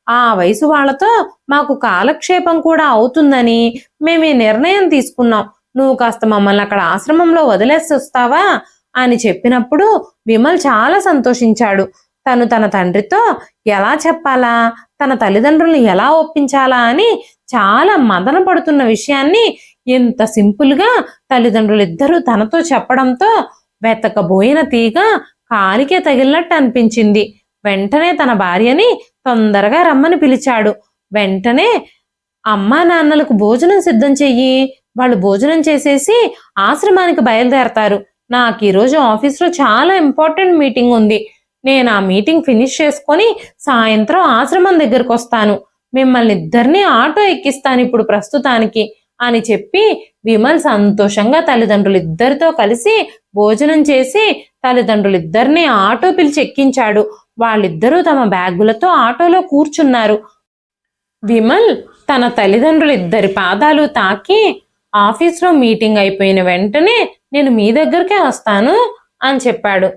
ఆ వయసు వాళ్ళతో మాకు కాలక్షేపం కూడా అవుతుందని మేము ఈ నిర్ణయం తీసుకున్నాం. నువ్వు కాస్త మమ్మల్ని అక్కడ ఆశ్రమంలో వదిలేసి వస్తావా అని చెప్పినప్పుడు విమల్ చాలా సంతోషించాడు. తను తన తండ్రితో ఎలా చెప్పాలా, తన తల్లిదండ్రులను ఎలా ఒప్పించాలా అని చాలా మదన పడుతున్న విషయాన్ని ఎంత సింపుల్గా తల్లిదండ్రులిద్దరూ తనతో చెప్పడంతో వెతకబోయిన తీగ కాలికే తగిలినట్టు అనిపించింది. వెంటనే తన భార్యని తొందరగా రమ్మని పిలిచాడు. వెంటనే అమ్మా నాన్నలకు భోజనం సిద్ధం చెయ్యి, వాళ్ళు భోజనం చేసేసి ఆశ్రమానికి బయలుదేరతారు. నాకు ఈరోజు ఆఫీస్లో చాలా ఇంపార్టెంట్ మీటింగ్ ఉంది. నేను ఆ మీటింగ్ ఫినిష్ చేసుకొని సాయంత్రం ఆశ్రమం దగ్గరకు వస్తాను. మిమ్మల్ని ఇద్దరిని ఆటో ఎక్కిస్తాను ఇప్పుడు ప్రస్తుతానికి అని చెప్పి విమల్ సంతోషంగా తల్లిదండ్రులిద్దరితో కలిసి భోజనం చేసి తల్లిదండ్రులిద్దరిని ఆటో పిలిచి ఎక్కించాడు. వాళ్ళిద్దరూ తమ బ్యాగులతో ఆటోలో కూర్చున్నారు. విమల్ తన తల్లిదండ్రులిద్దరి పాదాలు తాకి, ఆఫీస్లో మీటింగ్ అయిపోయిన వెంటనే నేను మీ దగ్గరికే వస్తాను అని చెప్పాడు.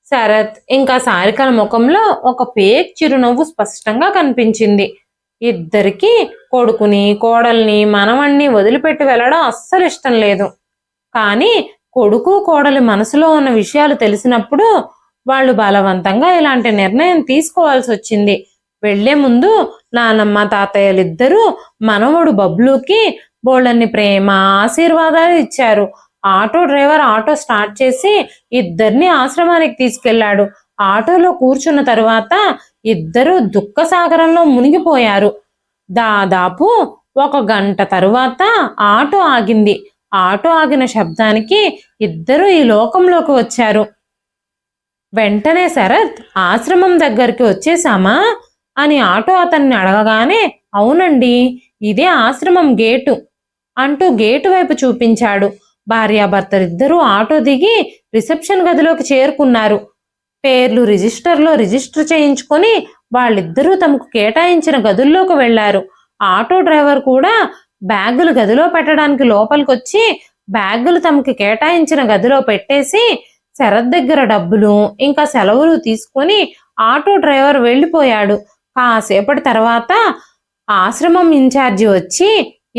శరత్ ఇంకా సారికల ముఖంలో ఒక ఫేక్ చిరునవ్వు స్పష్టంగా కనిపించింది. ఇద్దరికి కొడుకుని, కోడల్ని, మనవణ్ణి వదిలిపెట్టి వెళ్ళడం అస్సలు ఇష్టం లేదు. కానీ కొడుకు కోడలి మనసులో ఉన్న విషయాలు తెలిసినప్పుడు వాళ్ళు బలవంతంగా ఇలాంటి నిర్ణయం తీసుకోవాల్సి వచ్చింది. వెళ్లే ముందు నానమ్మ తాతయ్యలిద్దరూ మనవడు బబ్లూకి బోళ్ళన్ని ప్రేమ ఆశీర్వాదాలు ఇచ్చారు. ఆటో డ్రైవర్ ఆటో స్టార్ట్ చేసి ఇద్దరిని ఆశ్రమానికి తీసుకెళ్లాడు. ఆటోలో కూర్చున్న తరువాత ఇద్దరు దుఃఖ సాగరంలో మునిగిపోయారు. దాదాపు 1 గంట తరువాత ఆటో ఆగింది. ఆటో ఆగిన శబ్దానికి ఇద్దరు ఈ లోకంలోకి వచ్చారు. వెంటనే శరత్, ఆశ్రమం దగ్గరికి వచ్చేసామా అని ఆటో అతన్ని అడగగానే, అవునండి, ఇదే ఆశ్రమం గేటు అంటూ గేటు వైపు చూపించాడు. భార్యాభర్తలిద్దరూ ఆటో దిగి రిసెప్షన్ గదిలోకి చేరుకున్నారు. పేర్లు రిజిస్టర్లో రిజిస్టర్ చేయించుకొని వాళ్ళిద్దరూ తమకు కేటాయించిన గదుల్లోకి వెళ్లారు. ఆటో డ్రైవర్ కూడా బ్యాగులు గదిలో పెట్టడానికి లోపలికొచ్చి బ్యాగులు తమకి కేటాయించిన గదిలో పెట్టేసి శరత్ దగ్గర డబ్బులు ఇంకా సెలవులు తీసుకొని ఆటో డ్రైవర్ వెళ్ళిపోయాడు. కాసేపటి తర్వాత ఆశ్రమం ఇన్ఛార్జి వచ్చి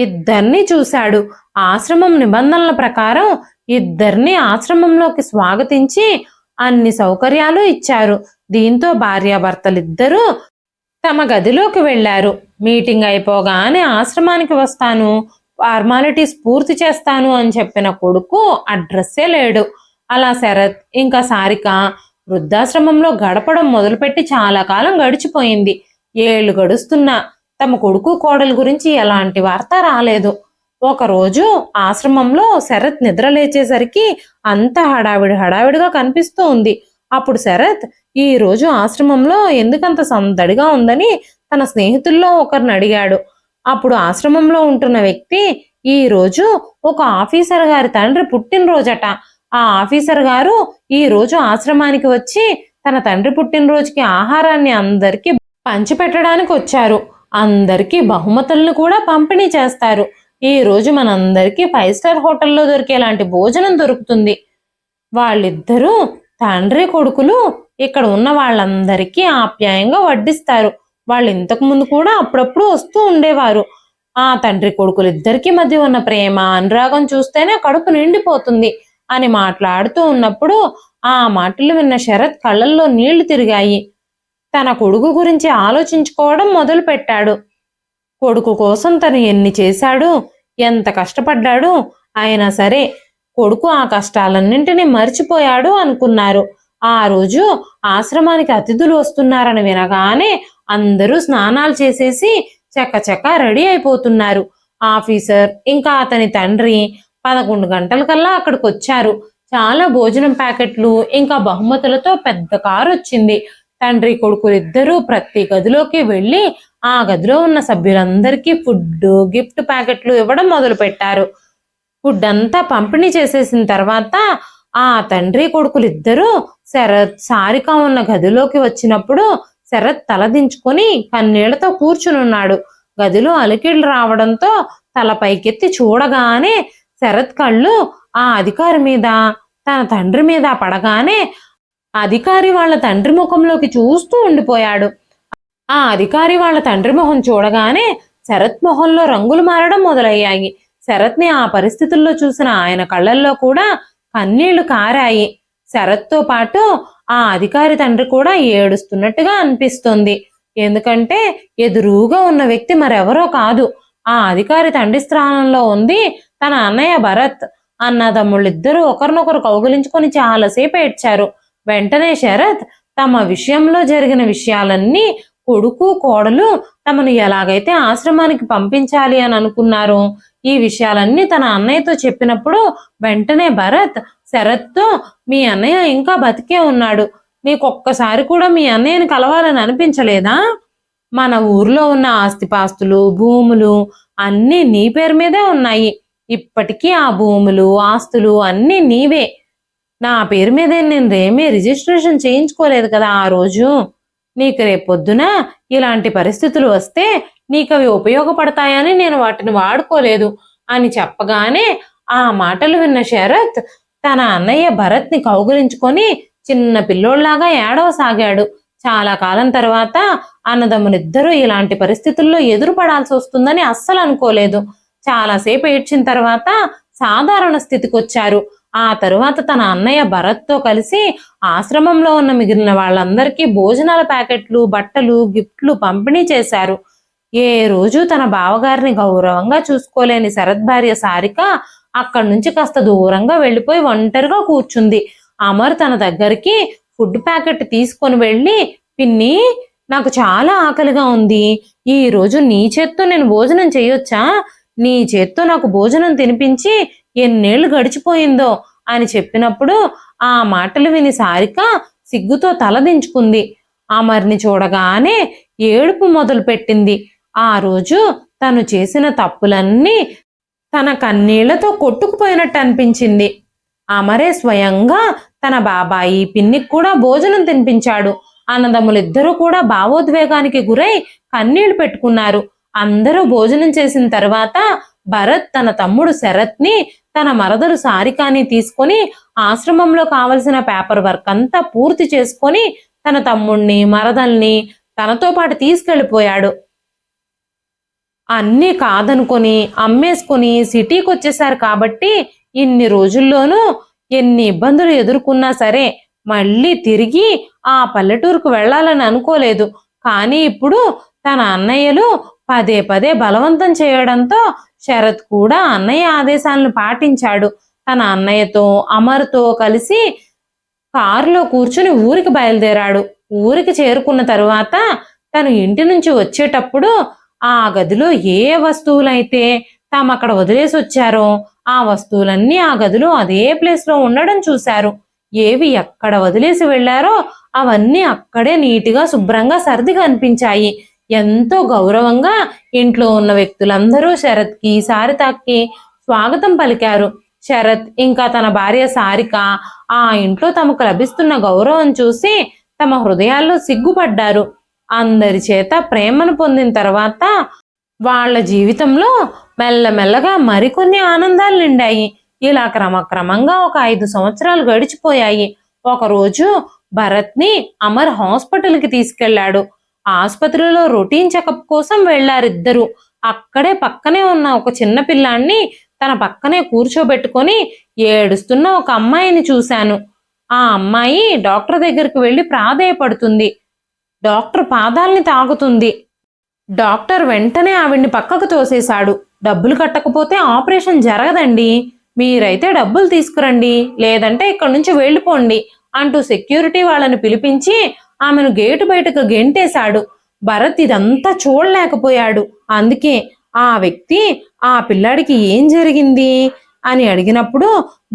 ఇద్దరిని చూశాడు. ఆశ్రమం నిబంధనల ప్రకారం ఇద్దరిని ఆశ్రమంలోకి స్వాగతించి అన్ని సౌకర్యాలు ఇచ్చారు. దీంతో భార్యాభర్తలిద్దరూ తమ గదిలోకి వెళ్లారు. మీటింగ్ అయిపోగానే ఆశ్రమానికి వస్తాను, ఫార్మాలిటీస్ పూర్తి చేస్తాను అని చెప్పిన కొడుకు అడ్రస్సే లేడు. అలా శరత్ ఇంకా సారిక వృద్ధాశ్రమంలో గడపడం మొదలుపెట్టి చాలా కాలం గడిచిపోయింది. 7 ఏళ్లు గడుస్తున్నా తమ కొడుకు కోడలు గురించి ఎలాంటి వార్త రాలేదు. ఒకరోజు ఆశ్రమంలో శరత్ నిద్ర లేచేసరికి అంత హడావిడిగా కనిపిస్తూ ఉంది. అప్పుడు శరత్ ఈ రోజు ఆశ్రమంలో ఎందుకంత సందడిగా ఉందని తన స్నేహితుల్లో ఒకరిని అడిగాడు. అప్పుడు ఆశ్రమంలో ఉంటున్న వ్యక్తి, ఈ రోజు ఒక ఆఫీసర్ గారి తండ్రి పుట్టినరోజట. ఆ ఆఫీసర్ గారు ఈ రోజు ఆశ్రమానికి వచ్చి తన తండ్రి పుట్టినరోజుకి ఆహారాన్ని అందరికీ పంచిపెట్టడానికి వచ్చారు. అందరికీ బహుమతులను కూడా పంపిణీ చేస్తారు. ఈ రోజు మనందరికీ 5 స్టార్ హోటల్లో దొరికేలాంటి భోజనం దొరుకుతుంది. వాళ్ళిద్దరూ తండ్రి కొడుకులు ఇక్కడ ఉన్న వాళ్ళందరికీ ఆప్యాయంగా వడ్డిస్తారు. వాళ్ళు ఇంతకు ముందు కూడా అప్పుడప్పుడు వస్తూ ఉండేవారు. ఆ తండ్రి కొడుకులిద్దరికీ మధ్య ఉన్న ప్రేమ అనురాగం చూస్తేనే కడుపు నిండిపోతుంది అని మాట్లాడుతూ ఉన్నప్పుడు ఆ మాటలు విన్న శరత్ కళ్ళల్లో నీళ్లు తిరిగాయి. తన కొడుకు గురించి ఆలోచించుకోవడం మొదలు పెట్టాడు. కొడుకు కోసం తను ఎన్ని చేశాడు, ఎంత కష్టపడ్డాడు, అయినా సరే కొడుకు ఆ కష్టాలన్నింటినీ మర్చిపోయాడు అనుకున్నారు. ఆ రోజు ఆశ్రమానికి అతిథులు వస్తున్నారని వినగానే అందరూ స్నానాలు చేసేసి చకచకా రెడీ అయిపోతున్నారు. ఆఫీసర్ ఇంకా అతని తండ్రి 11 గంటలకల్లా అక్కడికి వచ్చారు. చాలా భోజనం ప్యాకెట్లు ఇంకా బహుమతులతో పెద్ద కారు వచ్చింది. తండ్రి కొడుకులిద్దరూ ప్రతి గదిలోకి వెళ్ళి ఆ గదిలో ఉన్న సభ్యులందరికీ ఫుడ్, గిఫ్ట్ ప్యాకెట్లు ఇవ్వడం మొదలు పెట్టారు. ఫుడ్ అంతా పంపిణీ చేసేసిన తర్వాత ఆ తండ్రి కొడుకులిద్దరూ శరత్, సారిక ఉన్న గదిలోకి వచ్చినప్పుడు శరత్ తలదించుకొని కన్నీళ్లతో కూర్చునున్నాడు. గదిలో అలికిళ్ళు రావడంతో తల పైకెత్తి చూడగానే శరత్ కళ్ళు ఆ అధికారి మీద, తన తండ్రి మీద పడగానే అధికారి వాళ్ళ తండ్రి ముఖంలోకి చూస్తూ ఉండిపోయాడు. ఆ అధికారి వాళ్ళ తండ్రి మొహం చూడగానే శరత్ మొహంలో రంగులు మారడం మొదలయ్యాయి. శరత్ని ఆ పరిస్థితుల్లో చూసిన ఆయన కళ్ళల్లో కూడా కన్నీళ్లు కారాయి. శరత్తో పాటు ఆ అధికారి తండ్రి కూడా ఏడుస్తున్నట్టుగా అనిపిస్తుంది. ఎందుకంటే ఎదురుగా ఉన్న వ్యక్తి మరెవరో కాదు, ఆ అధికారి తండ్రి స్థానంలో ఉంది తన అన్నయ్య భరత్. అన్నదమ్ముళ్ళిద్దరూ ఒకరినొకరు కౌగిలించుకొని చాలాసేపు ఏడ్చారు. వెంటనే శరత్ తమ విషయంలో జరిగిన విషయాలన్నీ, కొడుకు కోడలు తమను ఎలాగైతే ఆశ్రమానికి పంపించాలి అని అనుకున్నారో ఈ విషయాలన్నీ తన అన్నయ్యతో చెప్పినప్పుడు వెంటనే భరత్ శరత్తో, మీ అన్నయ్య ఇంకా బతికే ఉన్నాడు, నీకొక్కసారి కూడా మీ అన్నయ్యని కలవాలని అనిపించలేదా? మన ఊర్లో ఉన్న ఆస్తిపాస్తులు, భూములు అన్నీ నీ పేరు మీదే ఉన్నాయి. ఇప్పటికీ ఆ భూములు ఆస్తులు అన్నీ నీవే. నా పేరు మీద నేను ఏమీ రిజిస్ట్రేషన్ చేయించుకోలేదు కదా ఆ రోజు. నీకు రేపొద్దున ఇలాంటి పరిస్థితులు వస్తే నీకు అవి ఉపయోగపడతాయని నేను వాటిని వాడుకోలేదు అని చెప్పగానే ఆ మాటలు విన్న శరత్ తన అన్నయ్య భరత్ని కౌగిలించుకొని చిన్న పిల్లోళ్లాగా ఏడవసాగాడు. చాలా కాలం తర్వాత అన్నదమ్ములిద్దరూ ఇలాంటి పరిస్థితుల్లో ఎదురుపడాల్సి వస్తుందని అస్సలు అనుకోలేదు. చాలాసేపు ఏడ్చిన తర్వాత సాధారణ స్థితికి వచ్చారు. ఆ తరువాత తన అన్నయ్య భరత్తో కలిసి ఆశ్రమంలో ఉన్న మిగిలిన వాళ్ళందరికీ భోజనాల ప్యాకెట్లు, బట్టలు, గిఫ్ట్లు పంపిణీ చేశారు. ఏ రోజు తన బావగారిని గౌరవంగా చూసుకోలేని శరత్ భార్య సారిక అక్కడి నుంచి కాస్త దూరంగా వెళ్ళిపోయి ఒంటరిగా కూర్చుంది. అమర్ తన దగ్గరికి ఫుడ్ ప్యాకెట్ తీసుకొని వెళ్ళి, పిన్ని, నాకు చాలా ఆకలిగా ఉంది. ఈ రోజు నీ చేత్తో నేను భోజనం చేయొచ్చా? నీ చేత్తో నాకు భోజనం తినిపించి ఎన్నేళ్లు గడిచిపోయిందో అని చెప్పినప్పుడు ఆ మాటలు విని సారిక సిగ్గుతో తలదించుకుంది. అమర్ని చూడగానే ఏడుపు మొదలుపెట్టింది. ఆ రోజు తను చేసిన తప్పులన్నీ తన కన్నీళ్లతో కొట్టుకుపోయినట్టు అనిపించింది. అమరే స్వయంగా తన బాబాయి పిన్నికి కూడా భోజనం తినిపించాడు. అన్నదమ్ములిద్దరూ కూడా భావోద్వేగానికి గురై కన్నీళ్లు పెట్టుకున్నారు. అందరూ భోజనం చేసిన తర్వాత భరత్ తన తమ్ముడు శరత్ని, తన మరదలు సారికాని తీసుకొని ఆశ్రమంలో కావలసిన పేపర్ వర్క్ అంతా పూర్తి చేసుకొని తన తమ్ముణ్ణి, మరదల్ని తనతో పాటు తీసుకెళ్లిపోయాడు. అన్నీ కాదనుకొని అమ్మేసుకొని సిటీకి వచ్చేశారు కాబట్టి ఇన్ని రోజుల్లోనూ ఎన్ని ఇబ్బందులు ఎదుర్కొన్నా సరే మళ్ళీ తిరిగి ఆ పల్లెటూరుకు వెళ్ళాలని అనుకోలేదు. కానీ ఇప్పుడు తన అన్నయ్యలు పదే పదే బలవంతం చేయడంతో శరత్ కూడా అన్నయ్య ఆదేశాలను పాటించాడు. తన అన్నయ్యతో అమర్తో కలిసి కారులో కూర్చుని ఊరికి బయలుదేరాడు. ఊరికి చేరుకున్న తరువాత తను ఇంటి నుంచి వచ్చేటప్పుడు ఆ గదిలో ఏ వస్తువులైతే తాము అక్కడ వదిలేసి వచ్చారో ఆ వస్తువులన్నీ ఆ గదిలో అదే ప్లేస్లో ఉండడం చూశారు. ఏవి ఎక్కడ వదిలేసి వెళ్లారో అవన్నీ అక్కడే నీటిగా శుభ్రంగా సర్ది కనిపించాయి. ఎంతో గౌరవంగా ఇంట్లో ఉన్న వ్యక్తులందరూ శరత్కి, సారితకి స్వాగతం పలికారు. శరత్ ఇంకా తన భార్య సారిక ఆ ఇంట్లో తమకు లభిస్తున్న గౌరవం చూసి తమ హృదయాల్లో సిగ్గుపడ్డారు. అందరి చేత ప్రేమను పొందిన తర్వాత వాళ్ళ జీవితంలో మెల్లమెల్లగా మరికొన్ని ఆనందాలు నిండాయి. ఇలా క్రమక్రమంగా ఒక 5 సంవత్సరాలు గడిచిపోయాయి. ఒకరోజు భరత్ని అమర్ హాస్పిటల్కి తీసుకెళ్లాడు. ఆసుపత్రిలో రొటీన్ చెకప్ కోసం వెళ్లారిద్దరు. అక్కడే పక్కనే ఉన్న ఒక చిన్న పిల్లాన్ని తన పక్కనే కూర్చోబెట్టుకొని ఏడుస్తున్న ఒక అమ్మాయిని చూశాను. ఆ అమ్మాయి డాక్టర్ దగ్గరికి వెళ్లి ప్రాధేయపడుతుంది. డాక్టర్ పాదాల్ని తాగుతుంది. డాక్టర్ వెంటనే ఆవిడ్ని పక్కకు తోసేశాడు. డబ్బులు కట్టకపోతే ఆపరేషన్ జరగదండి, మీరైతే డబ్బులు తీసుకురండి, లేదంటే ఇక్కడి నుంచి వెళ్ళిపోండి అంటూ సెక్యూరిటీ వాళ్ళని పిలిపించి ఆమెను గేటు బయటకు గెంటేశాడు. భరత్ ఇదంతా చూడలేకపోయాడు. అందుకే ఆ వ్యక్తి ఆ పిల్లాడికి ఏం జరిగింది అని అడిగినప్పుడు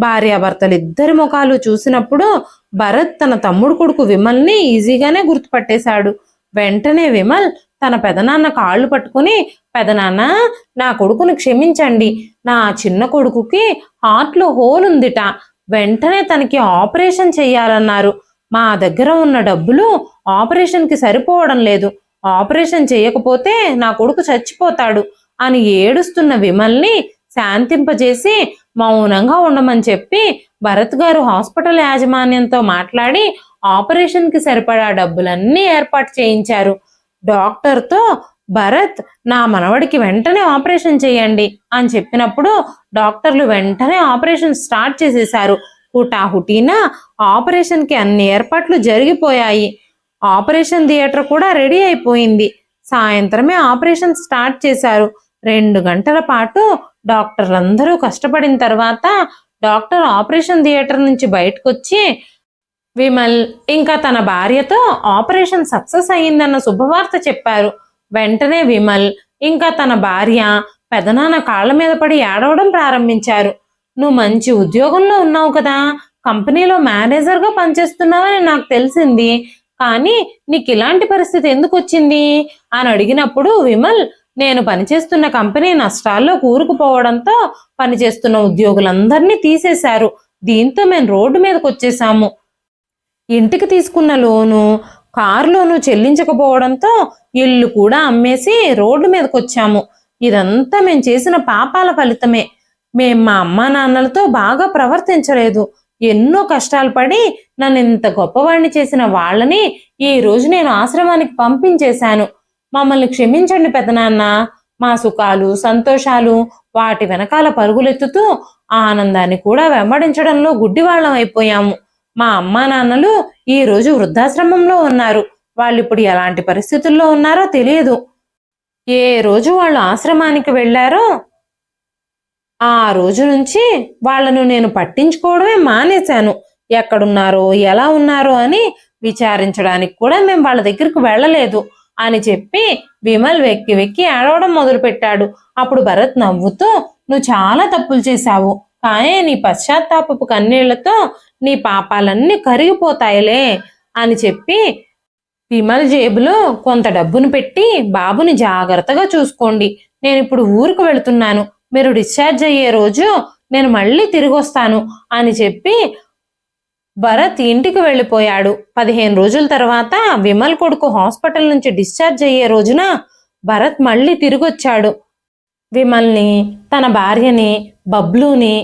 భార్యాభర్తలిద్దరి ముఖాలు చూసినప్పుడు భరత్ తన తమ్ముడు కొడుకు విమల్ని ఈజీగానే గుర్తుపట్టేశాడు. వెంటనే విమల్ తన పెదనాన్న కాళ్ళు పట్టుకుని, పెదనాన్న, నా కొడుకుని క్షమించండి, నా చిన్న కొడుకుకి హార్ట్లో హోల్ ఉందిట, వెంటనే తనకి ఆపరేషన్ చెయ్యాలన్నారు. మా దగ్గర ఉన్న డబ్బులు ఆపరేషన్కి సరిపోవడం లేదు, ఆపరేషన్ చేయకపోతే నా కొడుకు చచ్చిపోతాడు అని ఏడుస్తున్న విమల్ని శాంతింపజేసి మౌనంగా ఉండమని చెప్పి భరత్ గారు హాస్పిటల్ యాజమాన్యంతో మాట్లాడి ఆపరేషన్కి సరిపడా డబ్బులన్నీ ఏర్పాటు చేయించారు. డాక్టర్తో భరత్, నా మనవడికి వెంటనే ఆపరేషన్ చేయండి అని చెప్పినప్పుడు డాక్టర్లు వెంటనే ఆపరేషన్ స్టార్ట్ చేసేశారు. హుటాహుటీన ఆపరేషన్కి అన్ని ఏర్పాట్లు జరిగిపోయాయి. ఆపరేషన్ థియేటర్ కూడా రెడీ అయిపోయింది. సాయంత్రమే ఆపరేషన్ స్టార్ట్ చేశారు. 2 గంటల పాటు డాక్టర్లందరూ కష్టపడిన తర్వాత డాక్టర్ ఆపరేషన్ థియేటర్ నుంచి బయటకొచ్చి విమల్ ఇంకా తన భార్యతో ఆపరేషన్ సక్సెస్ అయ్యిందన్న శుభవార్త చెప్పారు. వెంటనే విమల్ ఇంకా తన భార్య పెదనాన్న కాళ్ళ మీద పడి ఏడవడం ప్రారంభించారు. నువ్వు మంచి ఉద్యోగంలో ఉన్నావు కదా, కంపెనీలో మేనేజర్గా పనిచేస్తున్నావని నాకు తెలిసింది, కానీ నీకు ఇలాంటి పరిస్థితి ఎందుకు వచ్చింది అని అడిగినప్పుడు విమల్, నేను పనిచేస్తున్న కంపెనీ నష్టాల్లో కూరుకుపోవడంతో పనిచేస్తున్న ఉద్యోగులందరినీ తీసేశారు. దీంతో మేము రోడ్డు మీదకి వచ్చేసాము. ఇంటికి తీసుకున్న లోను, కారు లోను చెల్లించకపోవడంతో ఇల్లు కూడా అమ్మేసి రోడ్డు మీదకి వచ్చాము. ఇదంతా మేము చేసిన పాపాల ఫలితమే. మేం మా అమ్మా నాన్నలతో బాగా ప్రవర్తించలేదు. ఎన్నో కష్టాలు పడి నన్ను ఇంత గొప్పవాణ్ణి చేసిన వాళ్ళని ఈ రోజు నేను ఆశ్రమానికి పంపించేశాను. మమ్మల్ని క్షమించండి పెదనాన్న. మా సుఖాలు, సంతోషాలు వాటి వెనకాల పరుగులెత్తుతూ ఆనందాన్ని కూడా వెంబడించడంలో గుడ్డివాళ్ళం అయిపోయాము. మా అమ్మా నాన్నలు ఈ రోజు వృద్ధాశ్రమంలో ఉన్నారు. వాళ్ళు ఇప్పుడు ఎలాంటి పరిస్థితుల్లో ఉన్నారో తెలియదు. ఏ రోజు వాళ్ళు ఆశ్రమానికి వెళ్ళారో ఆ రోజు నుంచి వాళ్ళను నేను పట్టించుకోవడమే మానేశాను. ఎక్కడున్నారో ఎలా ఉన్నారో అని విచారించడానికి కూడా మేము వాళ్ళ దగ్గరికి వెళ్ళలేదు అని చెప్పి విమల్ వెక్కి వెక్కి ఏడవడం మొదలుపెట్టాడు. అప్పుడు భరత్ నవ్వుతూ, నువ్వు చాలా తప్పులు చేశావు, కానీ నీ పశ్చాత్తాపపు కన్నీళ్లతో నీ పాపాలన్నీ కరిగిపోతాయిలే అని చెప్పి విమల్ జేబులో కొంత డబ్బును పెట్టి, బాబుని జాగ్రత్తగా చూసుకోండి, నేను ఇప్పుడు ఊరికి వెళుతున్నాను, మీరు డిశ్చార్జ్ అయ్యే రోజు నేను మళ్ళీ తిరిగి వస్తాను అని చెప్పి భరత్ ఇంటికి వెళ్ళిపోయాడు. 15 రోజుల తర్వాత విమల్ కొడుకు హాస్పిటల్ నుంచి డిశ్చార్జ్ అయ్యే రోజున భరత్ మళ్ళీ తిరిగొచ్చాడు. విమల్ని, తన భార్యని, బబ్లూని,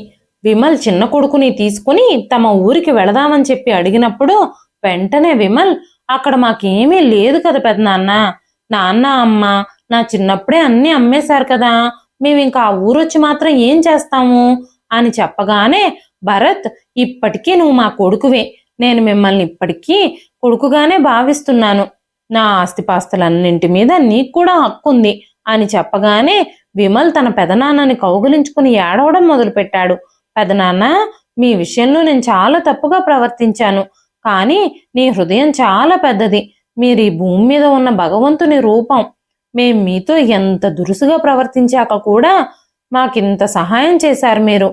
విమల్ చిన్న కొడుకుని తీసుకుని తమ ఊరికి వెళదామని చెప్పి అడిగినప్పుడు వెంటనే విమల్, అక్కడ మాకేమీ లేదు కదా పెదనాన్న, నాన్న అమ్మ నా చిన్నప్పుడే అన్నీ అమ్మేశారు కదా, మేము ఇంకా ఆ ఊరొచ్చి మాత్రం ఏం చేస్తాము అని చెప్పగానే భరత్, ఇప్పటికీ నువ్వు మా కొడుకువే, నేను మిమ్మల్ని ఇప్పటికీ కొడుకుగానే భావిస్తున్నాను, నా ఆస్తిపాస్తులన్నింటి మీద నీకు కూడా హక్కుంది అని చెప్పగానే విమల్ తన పెదనాన్నని కౌగిలించుకుని ఏడవడం మొదలుపెట్టాడు. పెదనాన్న, మీ విషయంలో నేను చాలా తప్పుగా ప్రవర్తించాను, కానీ నీ హృదయం చాలా పెద్దది, మీరు ఈ భూమి మీద ఉన్న భగవంతుని రూపం, మేం మీతో ఎంత దురుసుగా ప్రవర్తించాక కూడా మాకింత సహాయం చేశారు, మీరు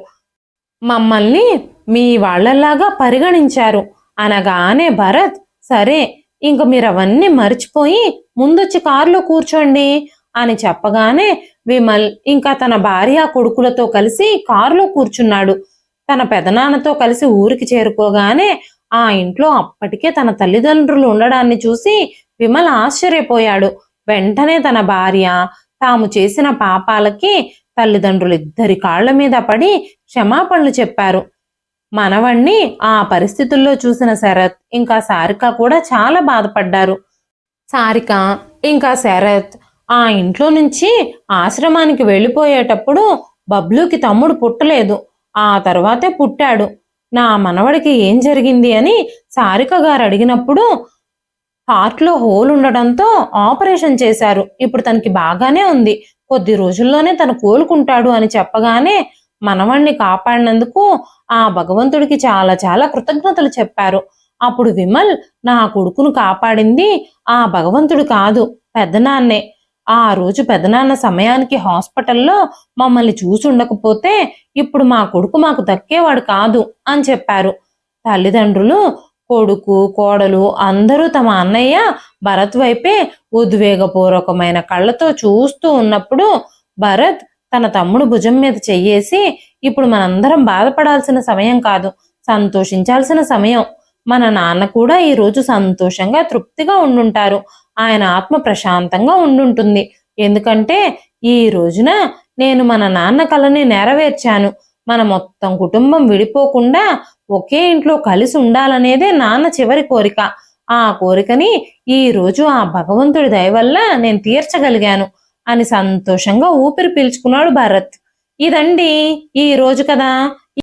మమ్మల్ని మీ వాళ్ళలాగా పరిగణించారు అనగానే భరత్, సరే ఇంక మీరు అవన్నీ మర్చిపోయి ముందొచ్చి కారులో కూర్చోండి అని చెప్పగానే విమల్ ఇంకా తన భార్య కొడుకులతో కలిసి కారులో కూర్చున్నాడు. తన పెదనాన్నతో కలిసి ఊరికి చేరుకోగానే ఆ ఇంట్లో అప్పటికే తన తల్లిదండ్రులు ఉండడాన్ని చూసి విమల్ ఆశ్చర్యపోయాడు. వెంటనే తన భార్య తాము చేసిన పాపాలకి తల్లిదండ్రులిద్దరి కాళ్ల మీద పడి క్షమాపణలు చెప్పారు. మనవణ్ణి ఆ పరిస్థితుల్లో చూసిన శరత్ ఇంకా సారిక కూడా చాలా బాధపడ్డారు. సారిక ఇంకా శరత్ ఆ ఇంట్లో నుంచి ఆశ్రమానికి వెళ్ళిపోయేటప్పుడు బబ్లూకి తమ్ముడు పుట్టలేదు, ఆ తర్వాతే పుట్టాడు, నా మనవడికి ఏం జరిగింది అని సారిక గారు అడిగినప్పుడు హార్ట్లో హోల్ ఉండడంతో ఆపరేషన్ చేశారు, ఇప్పుడు తనకి బాగానే ఉంది, కొద్ది రోజుల్లోనే తను కోలుకుంటాడు అని చెప్పగానే మనవణ్ణి కాపాడినందుకు ఆ భగవంతుడికి చాలా చాలా కృతజ్ఞతలు చెప్పారు. అప్పుడు విమల్, నా కొడుకును కాపాడింది ఆ భగవంతుడు కాదు, పెద్దనాన్నే, ఆ రోజు పెదనాన్న సమయానికి హాస్పిటల్లో మమ్మల్ని చూసి ఉండకపోతే ఇప్పుడు మా కొడుకు మాకు దక్కేవాడు కాదు అని చెప్పారు. తల్లిదండ్రులు, కొడుకు, కోడలు అందరూ తమ అన్నయ్య భరత్ వైపే ఉద్వేగపూర్వకమైన కళ్ళతో చూస్తూ ఉన్నప్పుడు భరత్ తన తమ్ముడు భుజం మీద చెయ్యేసి, ఇప్పుడు మనందరం బాధపడాల్సిన సమయం కాదు, సంతోషించాల్సిన సమయం, మన నాన్న కూడా ఈ రోజు సంతోషంగా తృప్తిగా ఉండుంటారు, ఆయన ఆత్మ ప్రశాంతంగా ఉండుంటుంది, ఎందుకంటే ఈ రోజున నేను మన నాన్న కలని నెరవేర్చాను, మన మొత్తం కుటుంబం విడిపోకుండా ఒకే ఇంట్లో కలిసి ఉండాలనేదే నాన్న చివరి కోరిక, ఆ కోరికని ఈ రోజు ఆ భగవంతుడి దయ వల్ల నేను తీర్చగలిగాను అని సంతోషంగా ఊపిరి పీల్చుకున్నాడు భరత్. ఇదండి ఈ రోజు కదా.